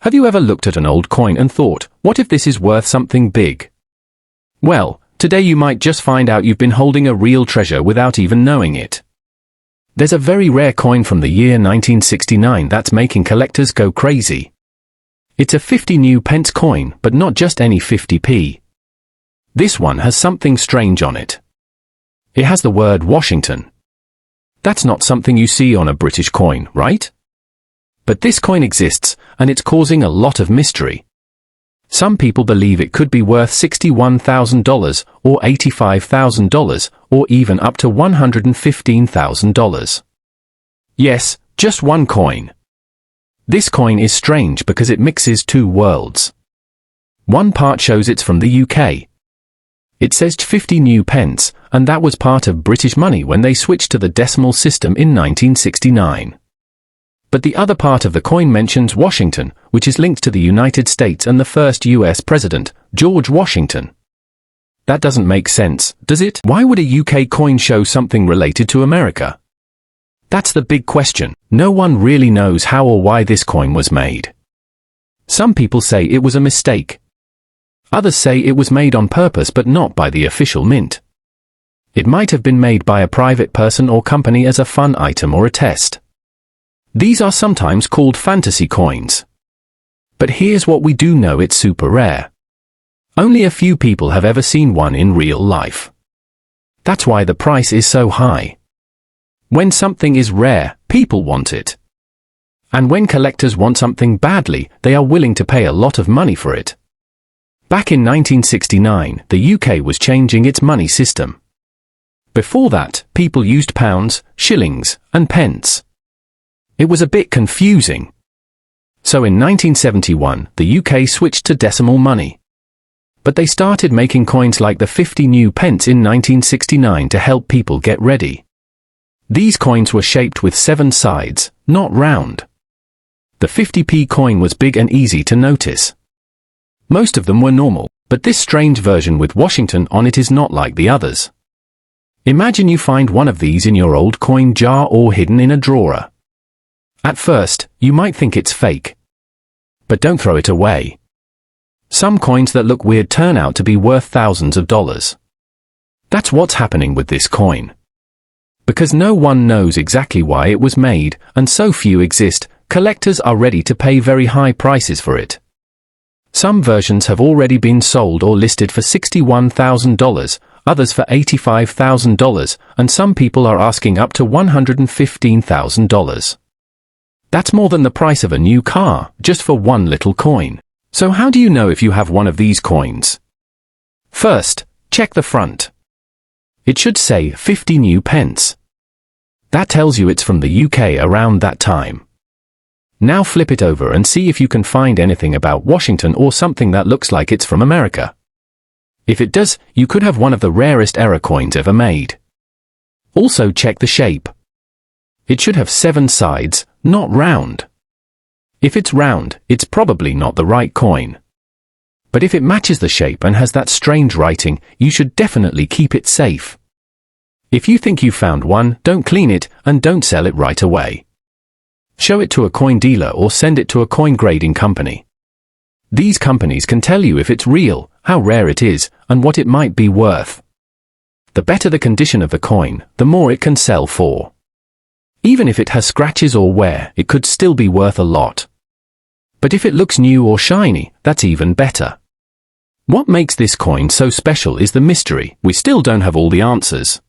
Have you ever looked at an old coin and thought, what if this is worth something big? Well, today you might just find out you've been holding a real treasure without even knowing it. There's a very rare coin from the year 1969 that's making collectors go crazy. It's a 50 new pence coin, but not just any 50p. This one has something strange on it. It has the word Washington. That's not something you see on a British coin, right? But this coin exists, and it's causing a lot of mystery. Some people believe it could be worth $61,000 or $85,000 or even up to $115,000. Yes, just one coin. This coin is strange because it mixes two worlds. One part shows it's from the UK. It says 50 new pence, and that was part of British money when they switched to the decimal system in 1969. But the other part of the coin mentions Washington, which is linked to the United States and the first US president, George Washington. That doesn't make sense, does it? Why would a UK coin show something related to America? That's the big question. No one really knows how or why this coin was made. Some people say it was a mistake. Others say it was made on purpose but not by the official mint. It might have been made by a private person or company as a fun item or a test. These are sometimes called fantasy coins. But here's what we do know: it's super rare. Only a few people have ever seen one in real life. That's why the price is so high. When something is rare, people want it. And when collectors want something badly, they are willing to pay a lot of money for it. Back in 1969, the UK was changing its money system. Before that, people used pounds, shillings, and pence. It was a bit confusing. So in 1971, the UK switched to decimal money. But they started making coins like the 50 new pence in 1969 to help people get ready. These coins were shaped with 7 sides, not round. The 50p coin was big and easy to notice. Most of them were normal, but this strange version with Washington on it is not like the others. Imagine you find one of these in your old coin jar or hidden in a drawer. At first, you might think it's fake. But don't throw it away. Some coins that look weird turn out to be worth thousands of dollars. That's what's happening with this coin. Because no one knows exactly why it was made, and so few exist, collectors are ready to pay very high prices for it. Some versions have already been sold or listed for $61,000, others for $85,000, and some people are asking up to $115,000. That's more than the price of a new car, just for one little coin. So how do you know if you have one of these coins? First, check the front. It should say 50 new pence. That tells you it's from the UK around that time. Now flip it over and see if you can find anything about Washington or something that looks like it's from America. If it does, you could have one of the rarest error coins ever made. Also check the shape. It should have 7 sides, not round. If it's round, it's probably not the right coin. But if it matches the shape and has that strange writing, you should definitely keep it safe. If you think you found one, don't clean it and don't sell it right away. Show it to a coin dealer or send it to a coin grading company. These companies can tell you if it's real, how rare it is, and what it might be worth. The better the condition of the coin, the more it can sell for. Even if it has scratches or wear, it could still be worth a lot. But if it looks new or shiny, that's even better. What makes this coin so special is the mystery. We still don't have all the answers.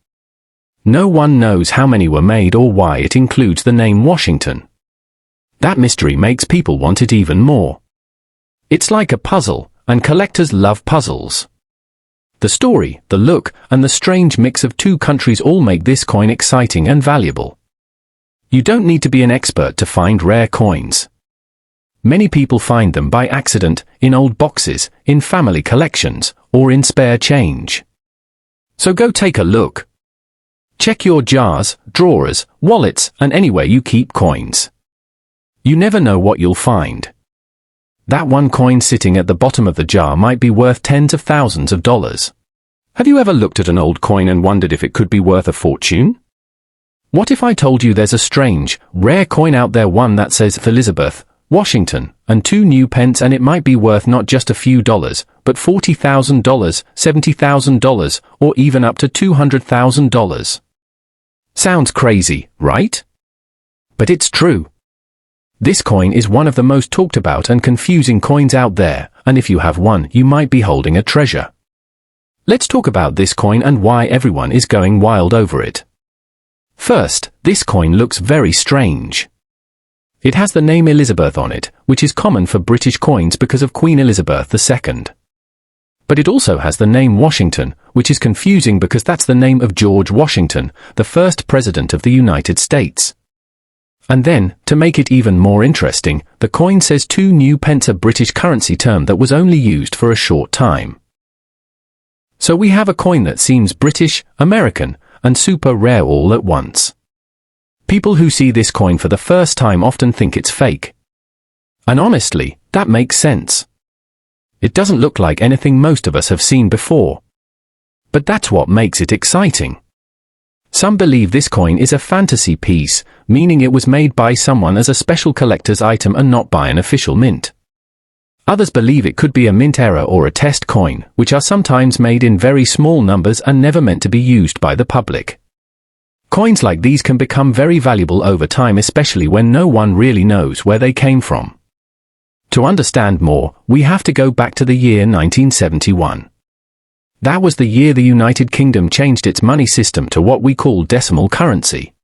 No one knows how many were made or why it includes the name Washington. That mystery makes people want it even more. It's like a puzzle, and collectors love puzzles. The story, the look, and the strange mix of two countries all make this coin exciting and valuable. You don't need to be an expert to find rare coins. Many people find them by accident, in old boxes, in family collections, or in spare change. So go take a look. Check your jars, drawers, wallets, and anywhere you keep coins. You never know what you'll find. That one coin sitting at the bottom of the jar might be worth tens of thousands of dollars. Have you ever looked at an old coin and wondered if it could be worth a fortune? What if I told you there's a strange, rare coin out there, one that says Elizabeth, Washington, and 2 new pence, and it might be worth not just a few dollars, but $40,000, $70,000, or even up to $200,000. Sounds crazy, right? But it's true. This coin is one of the most talked about and confusing coins out there, and if you have one, you might be holding a treasure. Let's talk about this coin and why everyone is going wild over it. First, this coin looks very strange. It has the name Elizabeth on it, which is common for British coins because of Queen Elizabeth II. But it also has the name Washington, which is confusing because that's the name of George Washington, the first president of the United States. And then, to make it even more interesting, the coin says 2 new pence, a British currency term that was only used for a short time. So we have a coin that seems British, American, and super rare all at once. People who see this coin for the first time often think it's fake. And honestly, that makes sense. It doesn't look like anything most of us have seen before. But that's what makes it exciting. Some believe this coin is a fantasy piece, meaning it was made by someone as a special collector's item and not by an official mint. Others believe it could be a mint error or a test coin, which are sometimes made in very small numbers and never meant to be used by the public. Coins like these can become very valuable over time, especially when no one really knows where they came from. To understand more, we have to go back to the year 1971. That was the year the United Kingdom changed its money system to what we call decimal currency.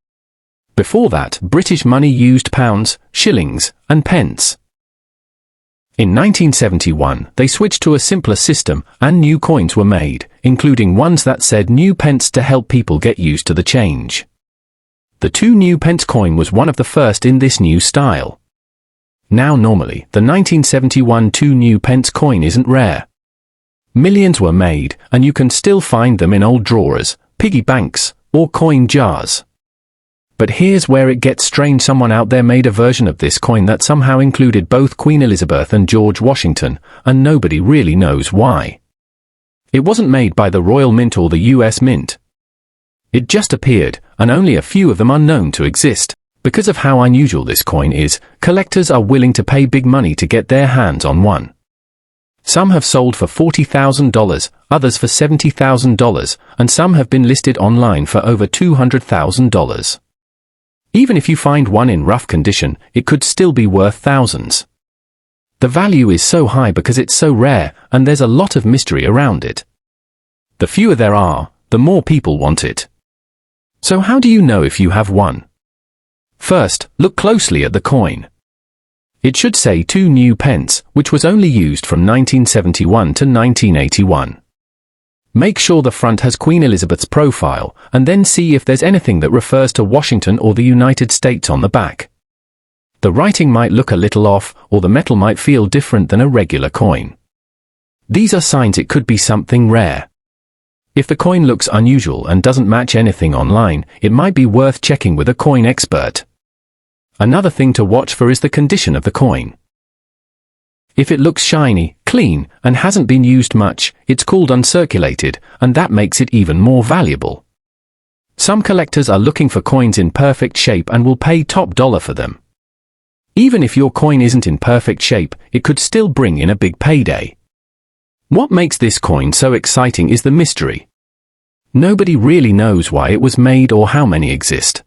Before that, British money used pounds, shillings, and pence. In 1971, they switched to a simpler system, and new coins were made, including ones that said new pence to help people get used to the change. The 2 new pence coin was one of the first in this new style. Now normally, the 1971 2 new pence coin isn't rare. Millions were made, and you can still find them in old drawers, piggy banks, or coin jars. But here's where it gets strange. Someone out there made a version of this coin that somehow included both Queen Elizabeth and George Washington, and nobody really knows why. It wasn't made by the Royal Mint or the US Mint. It just appeared, and only a few of them are known to exist. Because of how unusual this coin is, collectors are willing to pay big money to get their hands on one. Some have sold for $40,000, others for $70,000, and some have been listed online for over $200,000. Even if you find one in rough condition, it could still be worth thousands. The value is so high because it's so rare, and there's a lot of mystery around it. The fewer there are, the more people want it. So how do you know if you have one? First, look closely at the coin. It should say 2 new pence, which was only used from 1971 to 1981. Make sure the front has Queen Elizabeth's profile, and then see if there's anything that refers to Washington or the United States on the back. The writing might look a little off, or the metal might feel different than a regular coin. These are signs it could be something rare. If the coin looks unusual and doesn't match anything online, it might be worth checking with a coin expert. Another thing to watch for is the condition of the coin. If it looks shiny, clean, and hasn't been used much, it's called uncirculated, and that makes it even more valuable. Some collectors are looking for coins in perfect shape and will pay top dollar for them. Even if your coin isn't in perfect shape, it could still bring in a big payday. What makes this coin so exciting is the mystery. Nobody really knows why it was made or how many exist.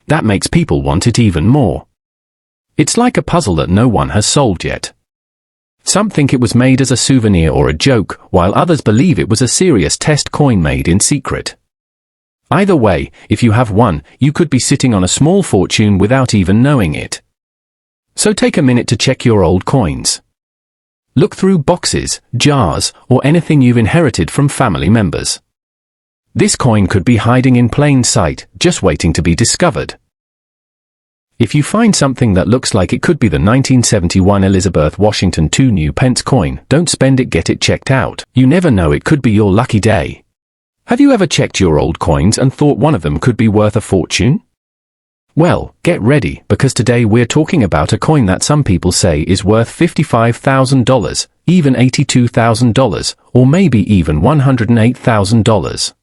That makes people want it even more. It's like a puzzle that no one has solved yet. Some think it was made as a souvenir or a joke, while others believe it was a serious test coin made in secret. Either way, if you have one, you could be sitting on a small fortune without even knowing it. So take a minute to check your old coins. Look through boxes, jars, or anything you've inherited from family members. This coin could be hiding in plain sight, just waiting to be discovered. If you find something that looks like it could be the 1971 Elizabeth Washington 2 new pence coin, don't spend it, get it checked out. You never know, it could be your lucky day. Have you ever checked your old coins and thought one of them could be worth a fortune? Well, get ready, because today we're talking about a coin that some people say is worth $55,000, even $82,000, or maybe even $108,000.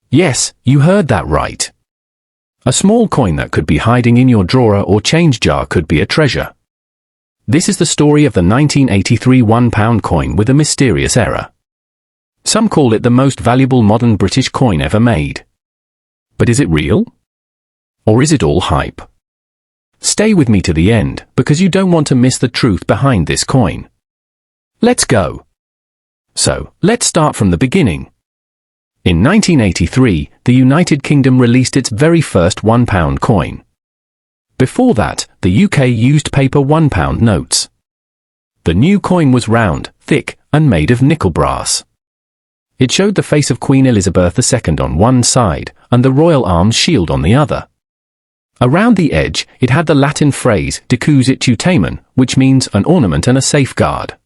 Yes, you heard that right. A small coin that could be hiding in your drawer or change jar could be a treasure. This is the story of the 1983 £1 coin with a mysterious error. Some call it the most valuable modern British coin ever made. But is it real? Or is it all hype? Stay with me to the end, because you don't want to miss the truth behind this coin. Let's go. So, let's start from the beginning. In 1983, the United Kingdom released its very first £1 coin. Before that, the UK used paper £1 notes. The new coin was round, thick, and made of nickel brass. It showed the face of Queen Elizabeth II on one side, and the royal arms shield on the other. Around the edge, it had the Latin phrase, decus it tutamen, which means an ornament and a safeguard.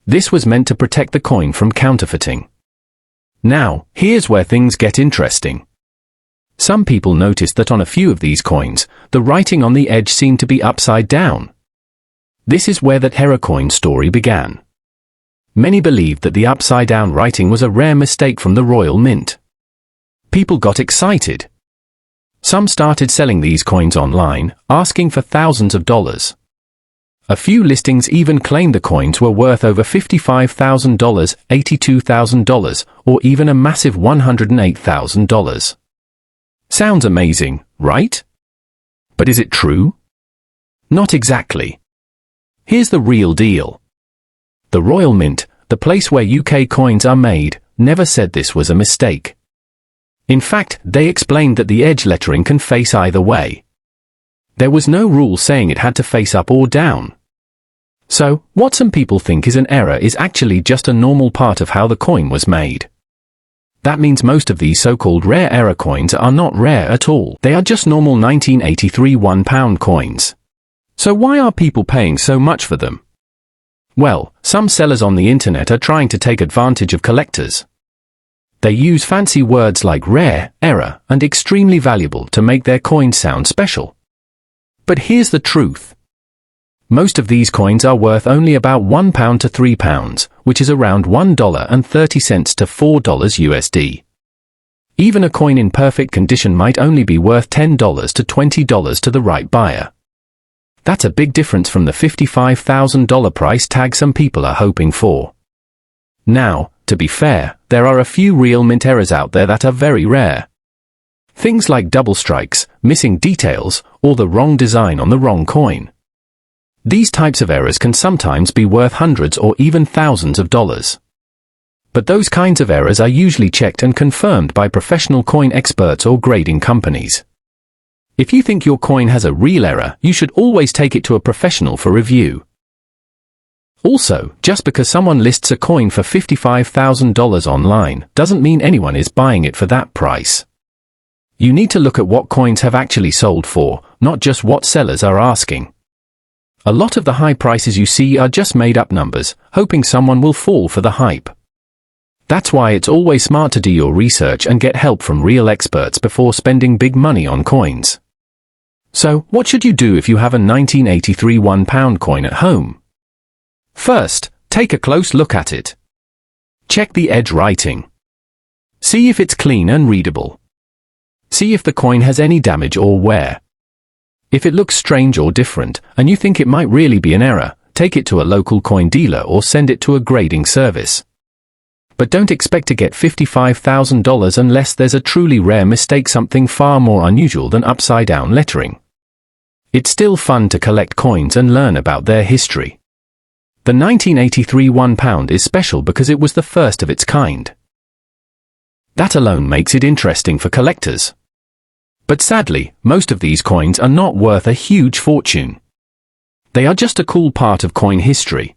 This was meant to protect the coin from counterfeiting. Now, here's where things get interesting. Some people noticed that on a few of these coins, the writing on the edge seemed to be upside down. This is where that error coin story began. Many believed that the upside-down writing was a rare mistake from the Royal Mint. People got excited. Some started selling these coins online, asking for thousands of dollars. A few listings even claimed the coins were worth over $55,000, $82,000, or even a massive $108,000. Sounds amazing, right? But is it true? Not exactly. Here's the real deal. The Royal Mint, the place where UK coins are made, never said this was a mistake. In fact, they explained that the edge lettering can face either way. There was no rule saying it had to face up or down. So, what some people think is an error is actually just a normal part of how the coin was made. That means most of these so-called rare error coins are not rare at all. They are just normal 1983 £1 coins. So why are people paying so much for them? Well, some sellers on the internet are trying to take advantage of collectors. They use fancy words like rare, error, and extremely valuable to make their coins sound special. But here's the truth. Most of these coins are worth only about £1 to £3, which is around $1.30 to $4 USD. Even a coin in perfect condition might only be worth $10 to $20 to the right buyer. That's a big difference from the $55,000 price tag some people are hoping for. Now, to be fair, there are a few real mint errors out there that are very rare. Things like double strikes, missing details, or the wrong design on the wrong coin. These types of errors can sometimes be worth hundreds or even thousands of dollars. But those kinds of errors are usually checked and confirmed by professional coin experts or grading companies. If you think your coin has a real error, you should always take it to a professional for review. Also, just because someone lists a coin for $55,000 online, doesn't mean anyone is buying it for that price. You need to look at what coins have actually sold for, not just what sellers are asking. A lot of the high prices you see are just made-up numbers, hoping someone will fall for the hype. That's why it's always smart to do your research and get help from real experts before spending big money on coins. So, what should you do if you have a 1983 £1 coin at home? First, take a close look at it. Check the edge writing. See if it's clean and readable. See if the coin has any damage or wear. If it looks strange or different, and you think it might really be an error, take it to a local coin dealer or send it to a grading service. But don't expect to get $55,000 unless there's a truly rare mistake, something far more unusual than upside-down lettering. It's still fun to collect coins and learn about their history. The 1983 £1 is special because it was the first of its kind. That alone makes it interesting for collectors. But sadly, most of these coins are not worth a huge fortune. They are just a cool part of coin history.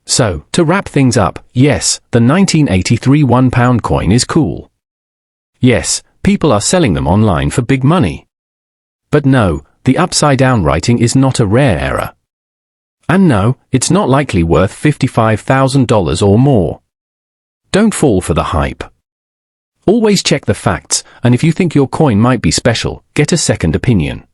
So, to wrap things up, yes, the 1983 £1 coin is cool. Yes, people are selling them online for big money. But no, the upside-down writing is not a rare error. And no, it's not likely worth $55,000 or more. Don't fall for the hype. Always check the facts, and if you think your coin might be special, get a second opinion.